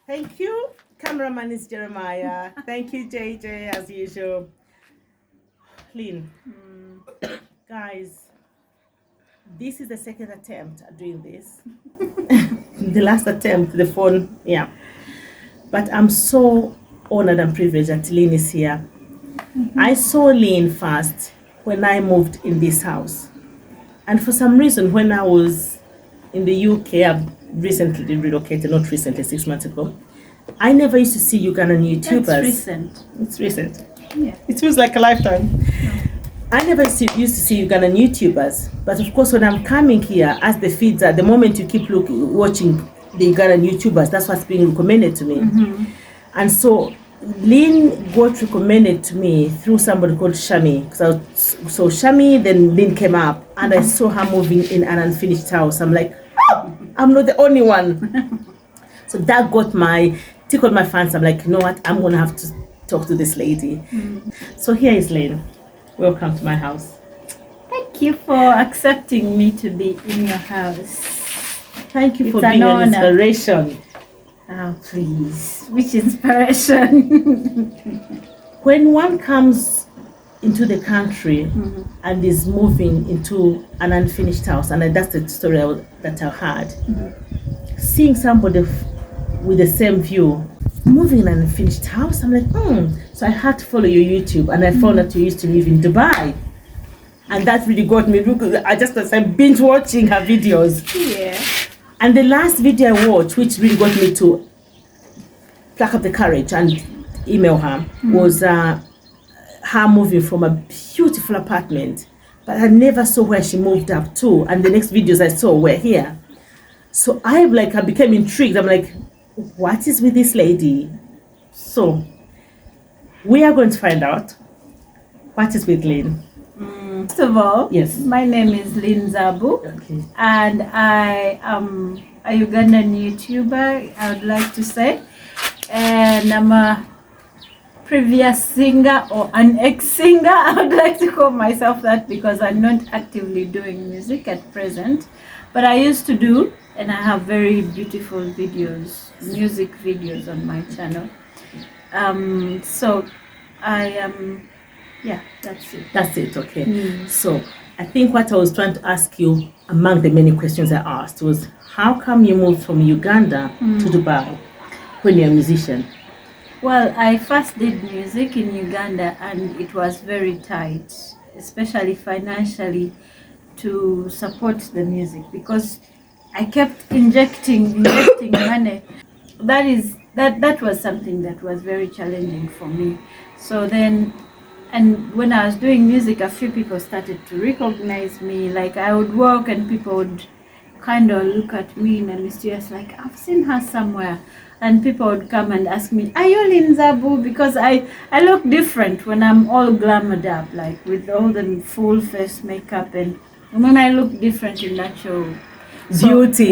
Thank you. Cameraman is Jeremiah. Thank you, JJ, as usual. Lynne, guys, this is the second attempt at doing this. The last attempt, the phone, yeah. But I'm so honored and privileged that Lynne is here. I saw Lynne first when I moved in this house. And for some reason, when I was in the UK, I've recently relocated, not recently, 6 months ago. I never used to see Ugandan YouTubers. That's recent. It's recent. Yeah. It feels like a lifetime. I never used to see Ugandan YouTubers. But of course, when I'm coming here, as the feeds are, the moment you keep watching the Ugandan YouTubers, that's what's being recommended to me. Mm-hmm. And so Lynne got recommended to me through somebody called Shami. So Shami, then Lynne came up, and I saw her moving in an unfinished house. I'm like, oh, I'm not the only one. So that tickled my fancy. I'm like, you know what? I'm gonna have to talk to this lady. So here is Lynne. Welcome to my house. Thank you for accepting me to be in your house. Thank you for being an inspiration. Oh, please. Which inspiration? When one comes into the country and is moving into an unfinished house, and that's the story that I had, seeing somebody with the same view, moving in an unfinished house, I'm like, So I had to follow your YouTube, and I found that you used to live in Dubai. And that really got me. I just started binge watching her videos. Yeah. And the last video I watched, which really got me to pluck up the courage and email her, was her moving from a beautiful apartment. But I never saw where she moved up to. And the next videos I saw were here. So I became intrigued. I'm like, what is with this lady? So we are going to find out what is with Lynne. First of all, yes, my name is Lynne Struggled, and I am a Ugandan YouTuber, I would like to say, and I'm a previous singer or an ex-singer. I would like to call myself that because I'm not actively doing music at present, but I used to do, and I have very beautiful videos, music videos on my channel. So I am. Yeah, that's it. That's it, okay. So I think what I was trying to ask you, among the many questions I asked, was how come you moved from Uganda to Dubai when you're a musician? Well, I first did music in Uganda, and it was very tight, especially financially, to support the music, because I kept injecting money. That was something that was very challenging for me. So then, and when I was doing music, a few people started to recognize me. Like I would walk and people would kind of look at me in a mysterious, like, I've seen her somewhere. And people would come and ask me, are you Lynne Struggled? Because I look different when I'm all glamoured up, like with all the full face makeup, and when I look different in natural beauty.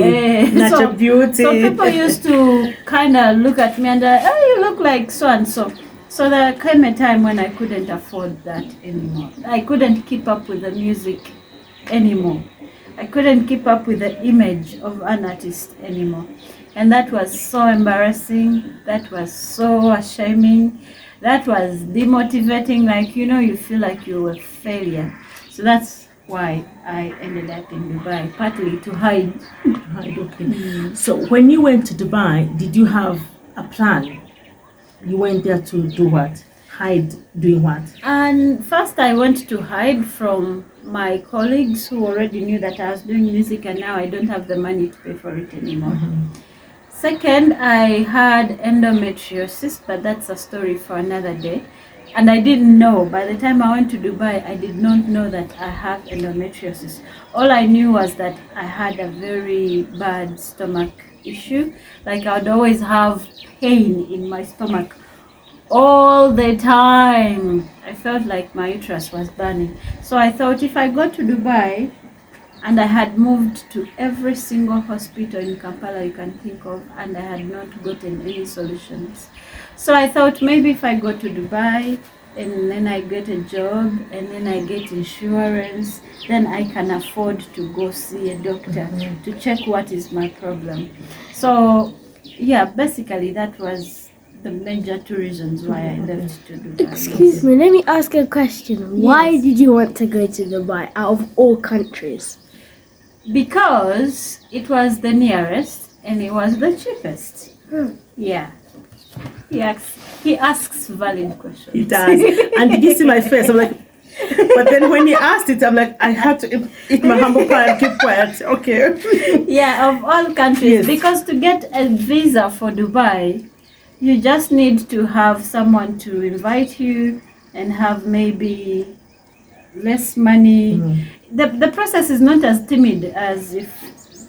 So people used to kind of look at me and you look like so and so. So there came a time when I couldn't afford that anymore. I couldn't keep up with the music anymore. I couldn't keep up with the image of an artist anymore. And that was so embarrassing. That was so ashamed. That was demotivating. Like, you feel like you were a failure. So that's why I ended up in Dubai, partly to hide. Okay. So when you went to Dubai, did you have a plan? You went there to do what? Hide doing what? And first I went to hide from my colleagues who already knew that I was doing music, and now I don't have the money to pay for it anymore. Second, I had endometriosis, but that's a story for another day. And I didn't know. By the time I went to Dubai, I did not know that I have endometriosis. All I knew was that I had a very bad stomach issue. Like I would always have pain in my stomach all the time. I felt like my uterus was burning. So I thought, if I go to Dubai, and I had moved to every single hospital in Kampala you can think of, and I had not gotten any solutions. So I thought, maybe if I go to Dubai and then I get a job and then I get insurance, then I can afford to go see a doctor to check what is my problem. So yeah, basically that was the major two reasons why I left to Dubai. Excuse me, let me ask a question. Why Yes. did you want to go to Dubai out of all countries? Because it was the nearest and it was the cheapest. Yeah. He asks valid questions. He does. And did you see my face? I'm like, but then when he asked it, I'm like, I had to eat my humble pie and keep quiet. Okay. Yeah, of all countries. Yes. Because to get a visa for Dubai, you just need to have someone to invite you and have maybe less money. The process is not as timid as if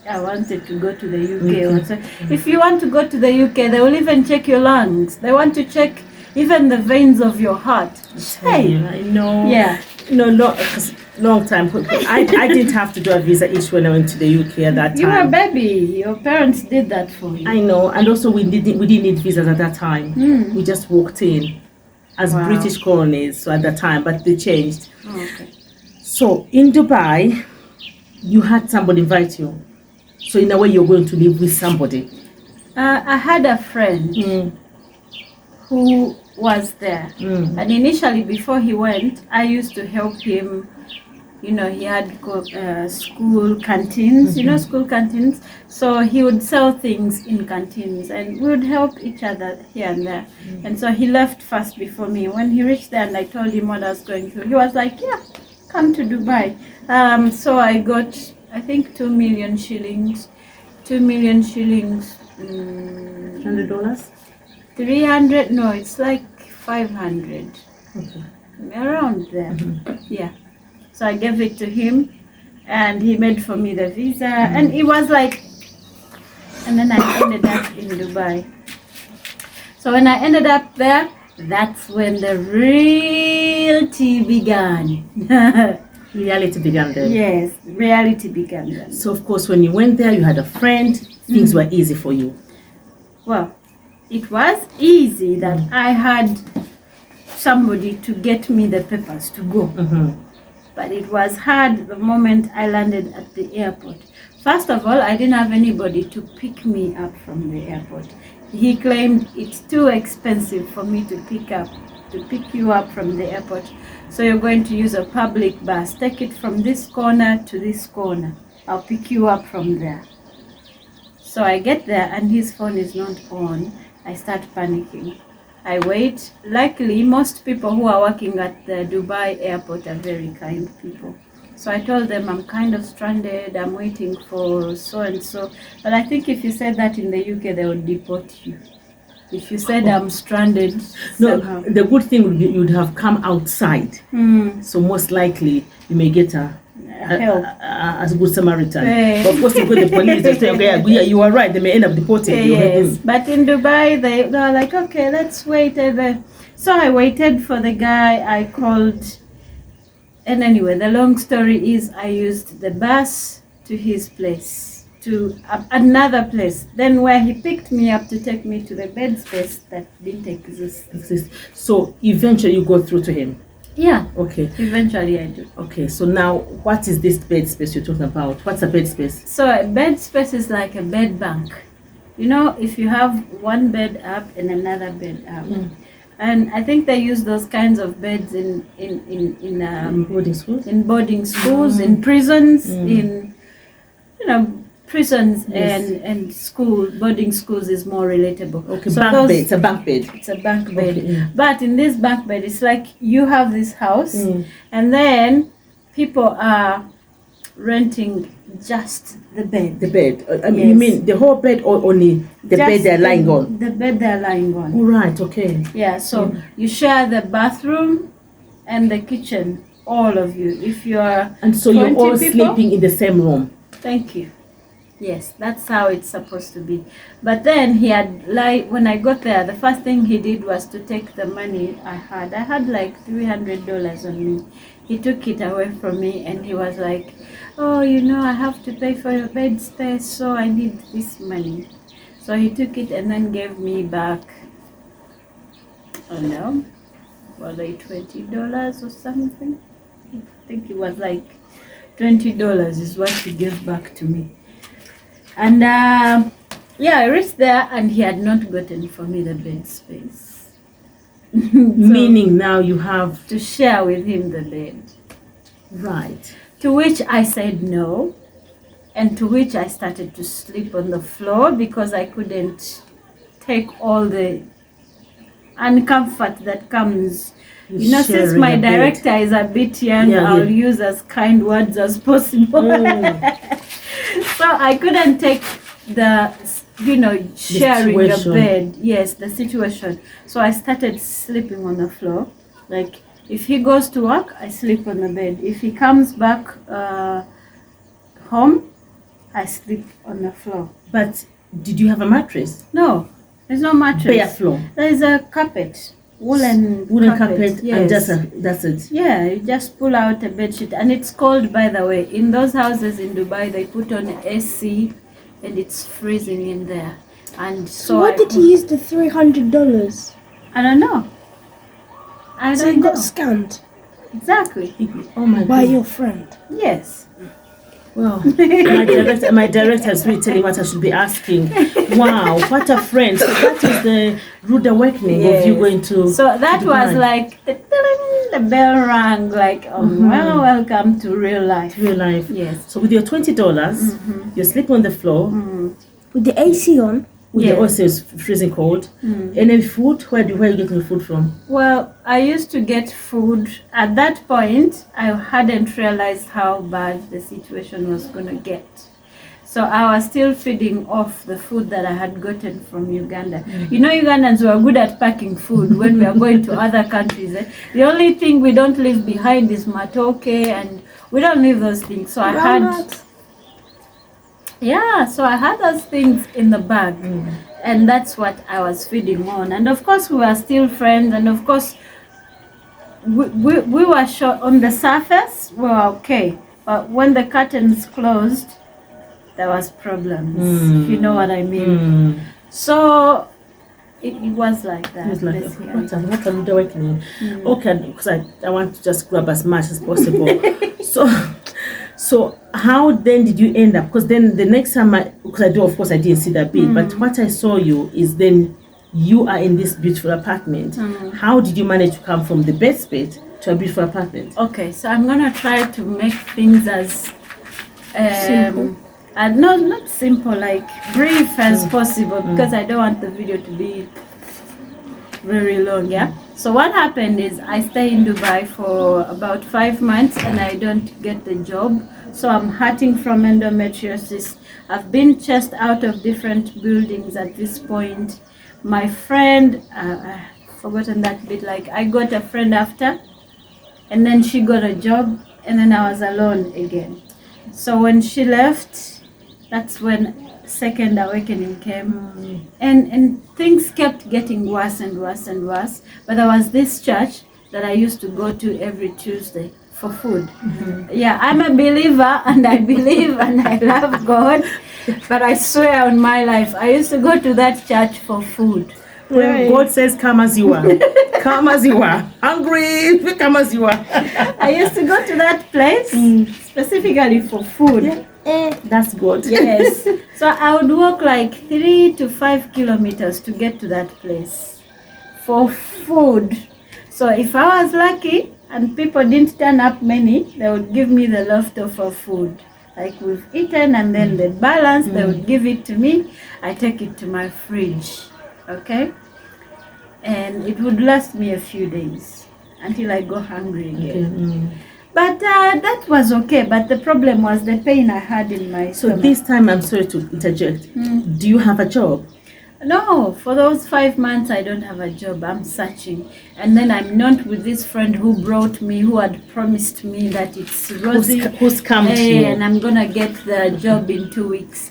I wanted to go to the UK. Or so. If you want to go to the UK, they will even check your lungs. They want to check even the veins of your heart. Hey, I know. yeah. No, long time. I didn't have to do a visa issue when I went to the UK at that time. You were a baby. Your parents did that for you. I know, and also we didn't need visas at that time. We just walked in as Wow. British colonies. So at that time, but they changed. Oh, okay. So in Dubai, you had somebody invite you. So in a way, you're going to live with somebody. I had a friend who was there. And initially, before he went, I used to help him. You know, he had school canteens, you know, school canteens. So he would sell things in canteens and we would help each other here and there. And so he left first before me. When he reached there and I told him what I was going through, he was like, yeah, come to Dubai. So I got, I think, 2 million shillings. 2 million shillings. $100? 300, no, it's like 500. Okay. Around there. Yeah. So I gave it to him and he made for me the visa and it was like, and then I ended up in Dubai. So when I ended up there, that's when the real tea began. Reality began then. Yes, reality began then. So of course, when you went there, you had a friend. Things were easy for you. Well, it was easy that I had somebody to get me the papers to go. But it was hard the moment I landed at the airport. First of all, I didn't have anybody to pick me up from the airport. He claimed it's too expensive for me to pick you up from the airport. So you're going to use a public bus. Take it from this corner to this corner. I'll pick you up from there. So I get there and his phone is not on. I start panicking. I wait. Luckily, most people who are working at the Dubai airport are very kind people. So I told them I'm kind of stranded, I'm waiting for so-and-so. But I think if you said that in the UK, they would deport you. If you said I'm stranded, No, somehow. the good thing would be you'd have come outside. So most likely you may get Help. as a good Samaritan. Hey. But of course, you go to the police and say, okay, you are right. They may end up deporting you. Yes, but in Dubai, they were like, okay, let's wait. So I waited for the guy. I called. And anyway, the long story is I used the bus to his place, to another place. Then where he picked me up to take me to the bedspace that didn't exist. So eventually you go through to him. Yeah, Okay. eventually I do. Okay. So now, what is this bed space you're talking about? What's a bed space? So a bed space is like a bed bank. You know, if you have one bed up and another bed up. And I think they use those kinds of beds in Boarding schools. in boarding schools, in prisons, in prisons and school. Boarding schools is more relatable. Okay. So Bunk bed. It's a bunk bed. It's a bunk bed. Okay. But in this bunk bed, it's like you have this house and then people are renting just the bed. The bed. I mean, Yes. you mean the whole bed or only the bed they're lying on? The bed they're lying on. All right. Okay. Yeah, so you share the bathroom and the kitchen, all of you. If you are And so you're 20 all people? sleeping in the same room. Thank you. Yes, that's how it's supposed to be. But then when I got there, the first thing he did was to take the money I had. I had like $300 on me. He took it away from me and he was like, oh, I have to pay for your bed space, so I need this money. So he took it and then gave me back, I don't know, was it $20 or something? I think it was like $20 is what he gave back to me. And Yeah, I reached there and he had not gotten for me the bed space. Meaning now you have To share with him the bed. right. To which I said no. And to which I started to sleep on the floor because I couldn't take all the uncomfort that comes. You know, since Sharing my a bed. director is a bit young, Yeah, I'll yeah. use as kind words as possible. So I couldn't take the, sharing a situation. bed. Yes, the situation. So I started sleeping on the floor. Like, if he goes to work, I sleep on the bed. If he comes back home, I sleep on the floor. But did you have a mattress? No, there's no mattress. Bare floor. There is a carpet, woolen carpet, yes. and that's it. Yeah, you just pull out a bed sheet, and it's cold, by the way. In those houses in Dubai, they put on AC, and it's freezing in there. And so What did he use the $300? I don't know. I So don't he got know. scammed Exactly. Oh my by God. your friend. Yes. Wow. my director is really telling what I should be asking. Wow, what a friend. So that is the rude awakening of you going to. So that to was Dubai. like the bell rang, like, well, welcome to real life. Real life. Yes. So with your $20, you're sleeping on the floor With the AC on? with Yeah. the also it's freezing cold. And then food, where are you getting the food from? Well, I used to get food. At that point, I hadn't realized how bad the situation was going to get. So I was still feeding off the food that I had gotten from Uganda. You know, Ugandans were good at packing food when we are going to other countries. The only thing we don't leave behind is matoke, and we don't leave those things. So I had... Yeah, so I had those things in the bag, and that's what I was feeding on. And of course, we were still friends, and of course, we were sure on the surface we were okay, but when the curtains closed, there was problems. If you know what I mean. So it was like that. It's like, basically. what a rude awakening. Okay, because I want to just grab as much as possible. So how then did you end up? Because then the next time because I didn't see that bit, but what I saw you is then you are in this beautiful apartment. How did you manage to come from the bedspace to a beautiful apartment? Okay, so I'm gonna try to make things as Simple. not simple, like brief as possible, because I don't want the video to be very long. Yeah. So what happened is I stay in Dubai for about 5 months and I don't get the job. So I'm hurting from endometriosis. I've been chased out of different buildings at this point. My friend, I've forgotten that bit, like I got a friend after, and then she got a job, and then I was alone again. So when she left, that's when second awakening came, and things kept getting worse and worse and worse. But there was this church that I used to go to every Tuesday for food. Yeah, I'm a believer and I believe and I love God, but I swear on my life, I used to go to that church for food. Well, God says, come as you are. Come as you are. Hungry, come as you are. I used to go to that place specifically for food. Yeah. That's good. Yes. So I would walk like 3 to 5 kilometers to get to that place for food. So if I was lucky and people didn't turn up many, they would give me the leftover food. Like we've eaten and then the balance, they would give it to me. I take it to my fridge. Okay? And it would last me a few days until I go hungry again. But that was okay. But the problem was the pain I had in my stomach. So this time, I'm sorry to interject. Do you have a job? No, for those 5 months I don't have a job. I'm searching. And then I'm not with this friend who brought me, who had promised me that it's Rosie. Who's come to you? And I'm going to get the job in 2 weeks.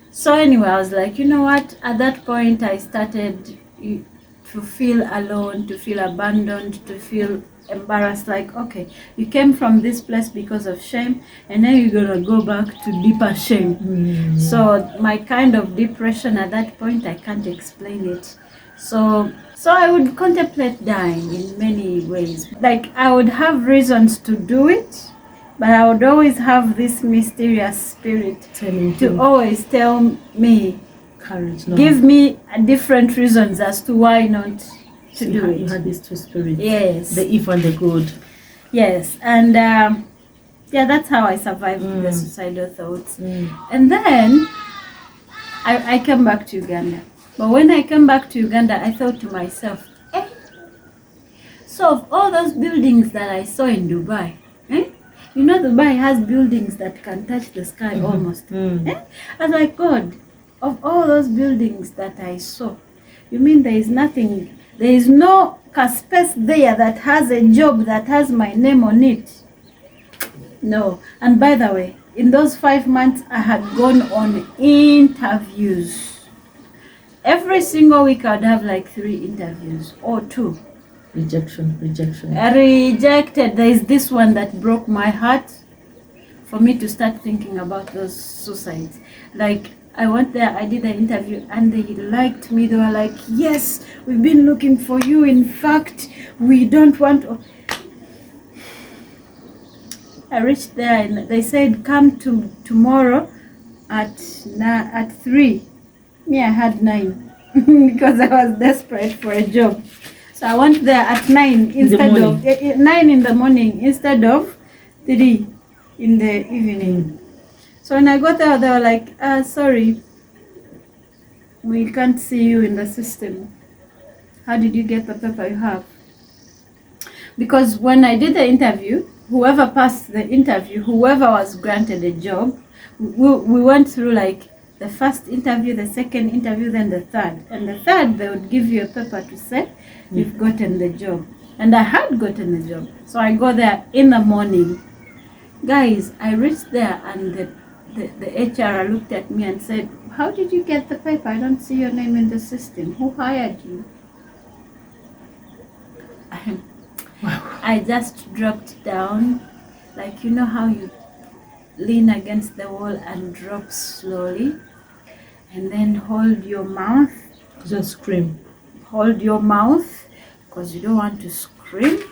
So anyway, I was like, you know what? At that point, I started to feel alone, to feel abandoned, to feel embarrassed. Like, okay, you came from this place because of shame, and then you're going to go back to deeper shame. So my kind of depression at that point, I can't explain it. So I would contemplate dying in many ways. Like, I would have reasons to do it, but I would always have this mysterious spirit Telling to you. always tell me, Courage. No. give me different reasons as to why not to So do you it. had these two spirits. Yes. The if and the good. Yes, and yeah, that's how I survived the suicidal thoughts. Mm. And then I came back to Uganda. But when I came back to Uganda, I thought to myself, so of all those buildings that I saw in Dubai, you know, Dubai has buildings that can touch the sky almost. I was like, God, of all those buildings that I saw, you mean there is nothing, there is no space there that has a job that has my name on it? No. And by the way, in those 5 months, I had gone on interviews. Every single week, I'd have like 3 interviews or 2. Rejection. Rejected. There is this one that broke my heart for me to start thinking about those suicides. Like, I went there, I did the interview, and they liked me. They were like, yes, we've been looking for you. In fact, we don't want to. I reached there and they said, come to tomorrow at 3. Me, I had 9 because I was desperate for a job. So I went there at 9 instead of 9 in the morning instead of 3 in the evening. So when I got there, they were like, sorry, we can't see you in the system. How did you get the paper you have? Because when I did the interview, whoever passed the interview, whoever was granted a job, we went through like the first interview, the second interview, then the third. And the third, they would give you a paper to say you've gotten the job. And I had gotten the job. So I go there in the morning. Guys, I reached there and the HR looked at me and said, how did you get the paper? I don't see your name in the system. Who hired you? Wow. I just dropped down, like, you know how you lean against the wall and drop slowly, and then hold your mouth. Just scream. Hold your mouth because you don't want to scream.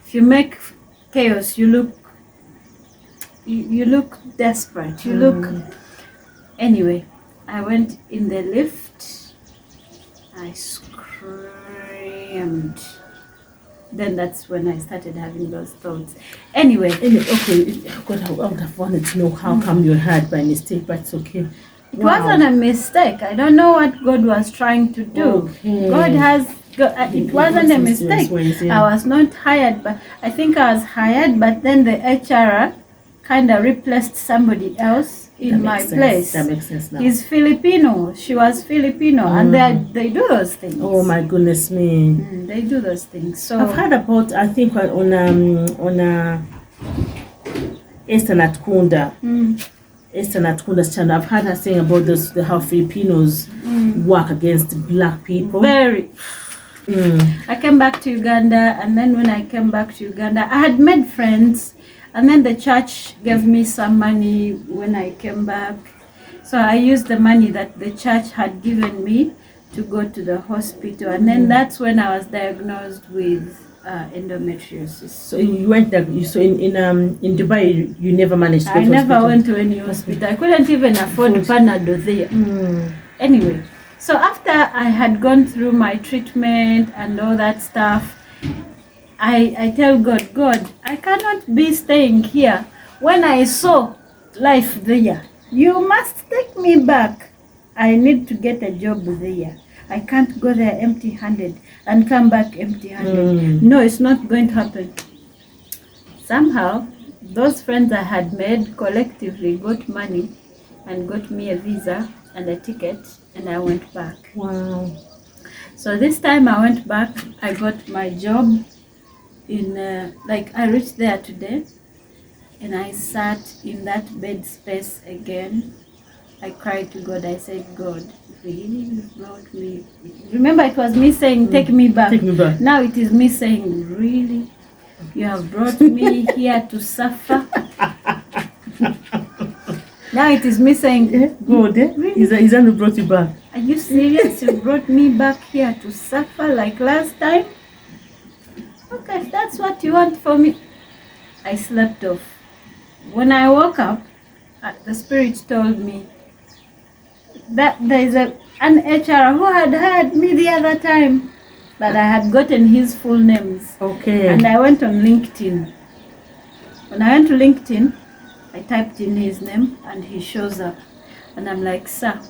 If you make chaos, you look desperate. You look. Anyway, I went in the lift. I screamed. Then that's when I started having those thoughts. Anyway, okay, God, I would have wanted to know how come you had by mistake, but it's okay. It wasn't a mistake. I don't know what God was trying to do. Okay. It wasn't a mistake. I was not hired, but I think I was hired, but then the HR kind of replaced somebody else in my place. That makes sense now. He's Filipino. She was Filipino, and they do those things. Oh my goodness me. They do those things. So I've heard about, I think on Esther Natkunda. Esther Natkunda's channel. I've heard her saying about how Filipinos work against black people. Very. I came back to Uganda, and then when I came back to Uganda, I had made friends, and then the church gave me some money when I came back. So I used the money that the church had given me to go to the hospital, and then that's when I was diagnosed with endometriosis. So you went there. So in Dubai, you never managed to go I to never hospital. went to any hospital. I couldn't even afford Panadol there. Anyway, so after I had gone through my treatment and all that stuff, I tell God, God, I cannot be staying here. When I saw life there, you must take me back. I need to get a job there. I can't go there empty-handed and come back empty-handed. No, it's not going to happen. Somehow, those friends I had made collectively got money and got me a visa and a ticket, and I went back. Wow. So this time I went back, I got my job in, I reached there today, and I sat in that bed space again. I cried to God. I said, God, really, you brought me. Remember, it was me saying, take me back. Take me back. Now it is me saying, really, you have brought me here to suffer. Now it is me saying, God, really? Is that who brought you back? Are you serious? You brought me back here to suffer like last time? Okay, if that's what you want for me. I slept off. When I woke up, the spirit told me, that there's an HR who had hired me the other time, but I had gotten his full names. Okay. And I went on LinkedIn. When I went to LinkedIn, I typed in his name and he shows up. And I'm like, sir,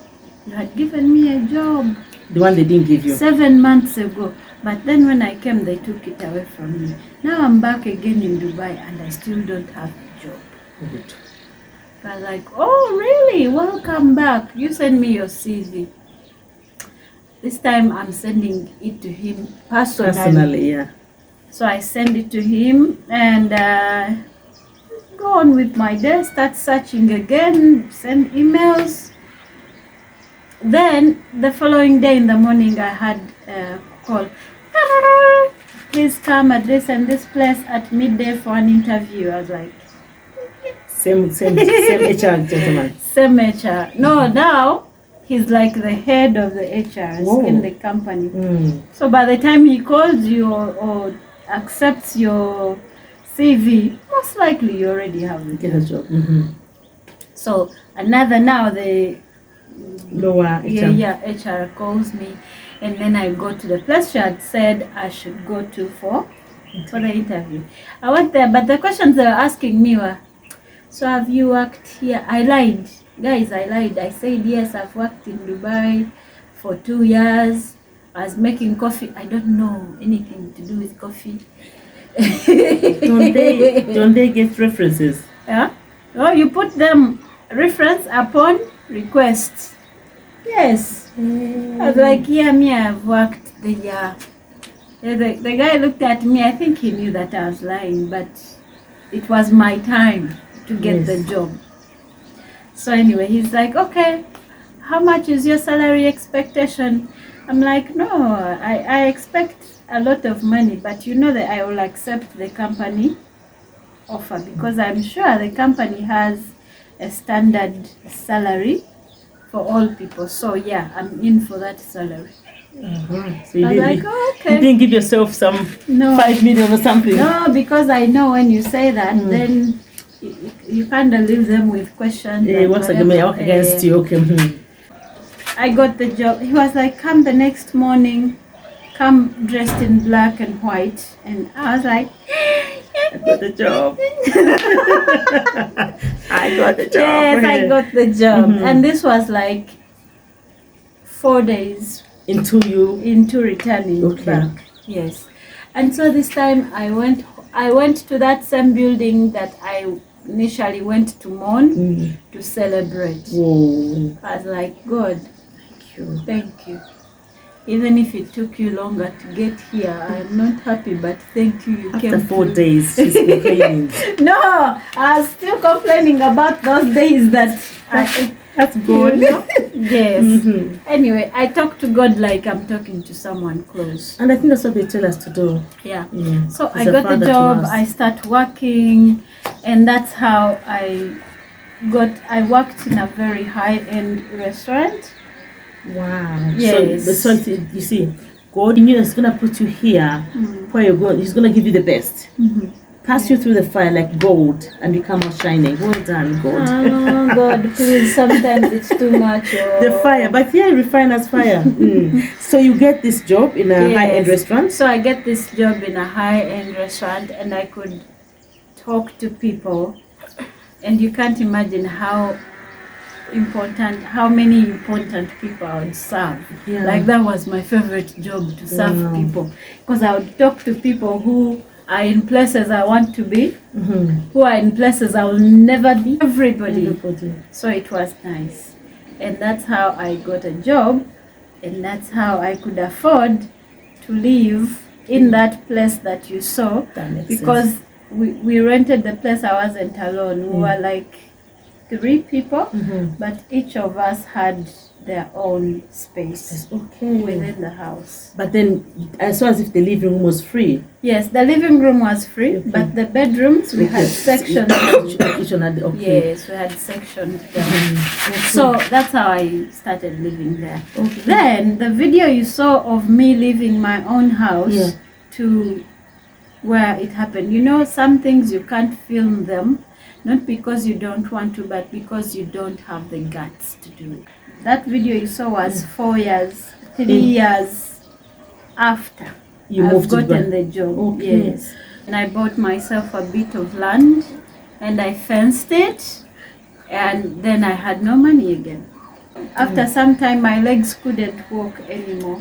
you had given me a job The one they didn't give you. 7 months ago. But then when I came, they took it away from me. Now I'm back again in Dubai and I still don't have a job. Good. I was like, oh, really? Welcome back. You send me your CV. This time I'm sending it to him Personally, yeah. So I send it to him and go on with my day, start searching again, send emails. Then the following day in the morning, I had a call. Please come at this and this place at midday for an interview. I was like, Same HR gentleman. same HR. No, now he's like the head of the HRs Whoa. in the company. Mm. So by the time he calls you or accepts your CV, most likely you already have the Get a job. job. Mm-hmm. So another now the Lower HR. HR calls me, and then I go to the place she had said I should go to for the interview. I went there, but the questions they were asking me were, so have you worked here? I lied. Guys, I lied. I said, yes, I've worked in Dubai for 2 years. I was making coffee. I don't know anything to do with coffee. Don't they get references? Yeah? Oh, you put them reference upon request. Yes. I was like, yeah, me, I've worked the year. The guy looked at me. I think he knew that I was lying, but it was my time to get the job. So anyway, he's like, okay, how much is your salary expectation? I'm like, no, I expect a lot of money, but you know that I will accept the company offer because I'm sure the company has a standard salary for all people. So yeah, I'm in for that salary. So you I was like, oh, you okay. didn't give yourself some No. 5 million or something? No, because I know when you say that, then you kind of leave them with questions. Yeah, and what's like whatever. work against you? Okay. Mhm. I got the job. He was like, come the next morning, come dressed in black and white. And I was like, I got the job. I got the job. yes, I got the job. And this was like 4 days into returning back. Yes. And so this time I went to that same building that I initially went to mourn to celebrate. Whoa. I was like, God, thank you. Even if it took you longer to get here, I'm not happy, but thank you. You After came 4 through. days, she's complaining. No, I was still complaining about those days that That's good. You know? Yes. Anyway, I talk to God like I'm talking to someone close. And I think that's what they tell us to do. Yeah. Yeah. So He's I a got the father to job, us. I start working, and that's how I worked in a very high-end restaurant. Wow. Yes. So you see, God knew He's gonna put you here where you're going. He's gonna give you the best. Pass you through the fire like gold, and you come out shining. Well done, God. Oh God, please! Sometimes it's too much. The fire, but yeah, refiner's fire. So you get this job in a high-end restaurant. So I get this job in a high-end restaurant, and I could talk to people, and you can't imagine how many important people I would serve. Yeah. Like that was my favorite job, to serve people, because I would talk to people who are in places I want to be, who are in places I will never be. Everybody. So it was nice, and that's how I got a job, and that's how I could afford to live in that place that you saw. That makes because sense. we rented the place. I wasn't alone. We were like 3 people, but each of us had their own space within the house. But then, as well as if the living room was free. Yes, the living room was free, but the bedrooms we had sections. Each one had Yes, we had sections. So that's how I started living there. Then the video you saw of me leaving my own house to where it happened. You know, some things you can't film them, not because you don't want to, but because you don't have the guts to do it. That video you saw was 4 years, 3 years after You I've moved to gotten Dubai. the job. Okay. Yes. And I bought myself a bit of land and I fenced it, and then I had no money again. After some time, my legs couldn't walk anymore.